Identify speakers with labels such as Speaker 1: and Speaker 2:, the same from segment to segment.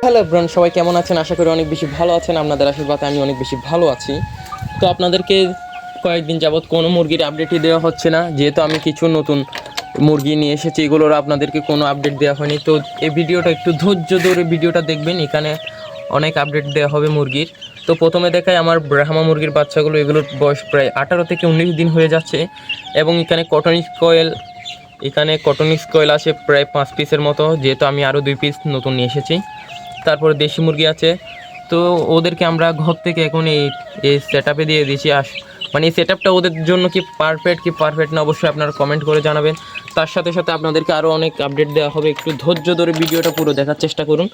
Speaker 1: Hello everyone, সবাই কেমন আছেন? আশা করি অনেক বেশি ভালো আছেন। আপনাদের আশীর্বাদে আমি অনেক বেশি ভালো আছি। তো আপনাদেরকে কয়েকদিন যাবৎ কোনো মুরগির আপডেটই দেওয়া হচ্ছে না, যেহেতু আমি কিছু নতুন মুরগি নিয়ে এসেছি। এগুলোর আপনাদেরকে কোনো আপডেট দেওয়া হয়নি। তো এই ভিডিওটা একটু ধৈর্য ধরে ভিডিওটা দেখবেন, এখানে অনেক আপডেট দেওয়া হবে মুরগির। তো প্রথমে দেখায় আমার ব্রাহ্মা মুরগির বাচ্চাগুলো। এগুলোর বয়স প্রায় 18 থেকে 19 দিন হয়ে যাচ্ছে। এবং এখানে কটনিক্স কয়েল আছে প্রায় 5 পিসের মতো, যেহেতু আমি আরও 2 পিস নতুন নিয়ে এসেছি। তারপরে দেশি মুরগি আছে। তো ওদেরকে আমরা ঘর থেকে এখন এই সেট আপে দিয়ে দিয়েছি। মানে এই সেট আপটা ওদের জন্য কি পারফেক্ট না, অবশ্যই আপনারা কমেন্ট করে জানাবেন। তার সাথে সাথে আপনাদেরকে আরও অনেক আপডেট দেওয়া হবে। একটু ধৈর্য ধরে ভিডিওটা পুরো দেখার চেষ্টা করুন।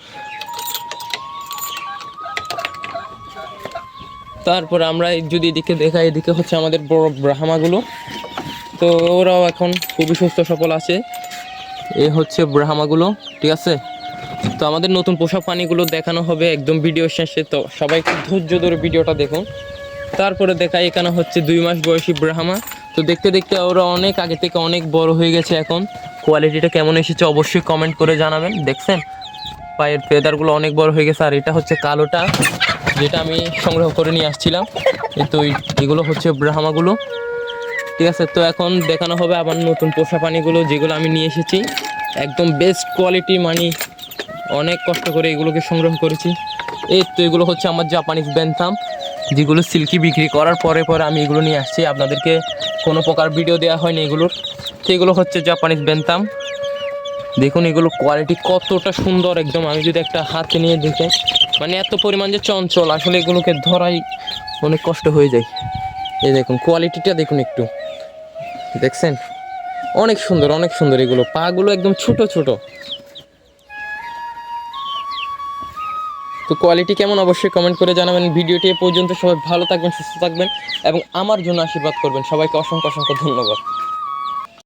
Speaker 1: তারপরে আমরা যদি এদিকে দেখাই, এদিকে হচ্ছে আমাদের বড় ব্রাহ্মাগুলো। তো ওরাও এখন খুবই সুস্থ সবল আছে। এ হচ্ছে ব্রাহ্মাগুলো, ঠিক আছে। তো আমাদের নতুন পোষা প্রাণীগুলো দেখানো হবে একদম ভিডিও শেষে। তো সবাই একটু ধৈর্য ধরে ভিডিওটা দেখুন। তারপরে দেখাই, এখানে হচ্ছে 2 মাস বয়সী ব্রাহ্মা। তো দেখতে দেখতে ওরা অনেক আগে থেকে অনেক বড় হয়ে গেছে। এখন কোয়ালিটিটা কেমন এসেছে অবশ্যই কমেন্ট করে জানাবেন। দেখছেন পায়ের ফেদারগুলো অনেক বড় হয়ে গেছে। আর এটা হচ্ছে কালোটা, যেটা আমি সংগ্রহ করে নিয়ে আসছিলাম। তো এগুলো হচ্ছে ব্রাহ্মাগুলো, ঠিক আছে। তো এখন দেখানো হবে আবার নতুন পোষা প্রাণীগুলো, যেগুলো আমি নিয়ে এসেছি একদম বেস্ট কোয়ালিটি। মানে অনেক কষ্ট করে এগুলোকে সংগ্রহ করেছি। তো এগুলো হচ্ছে আমার জাপানিজ ব্যান্থাম, যেগুলো সিল্কি বিক্রি করার পরে আমি এগুলো নিয়ে আসছি। আপনাদেরকে কোনো প্রকার ভিডিও দেওয়া হয়নি এগুলোর। তো এগুলো হচ্ছে জাপানিজ ব্যান্থাম। দেখুন এগুলো কোয়ালিটি কতটা সুন্দর একদম। আমি যদি একটা হাতে নিয়ে দেখে, মানে এত পরিমাণ যে চঞ্চল, আসলে এগুলোকে ধরাই অনেক কষ্ট হয়ে যায়। এই দেখুন কোয়ালিটিটা দেখুন একটু, দেখছেন অনেক সুন্দর। এগুলো পাগুলো একদম ছোট। তো কোয়ালিটি কেমন অবশ্যই কমেন্ট করে জানাবেন। ভিডিওটি এ পর্যন্ত। সবাই ভালো থাকবেন, সুস্থ থাকবেন এবং আমার জন্য আশীর্বাদ করবেন। সবাইকে অসংখ্য ধন্যবাদ।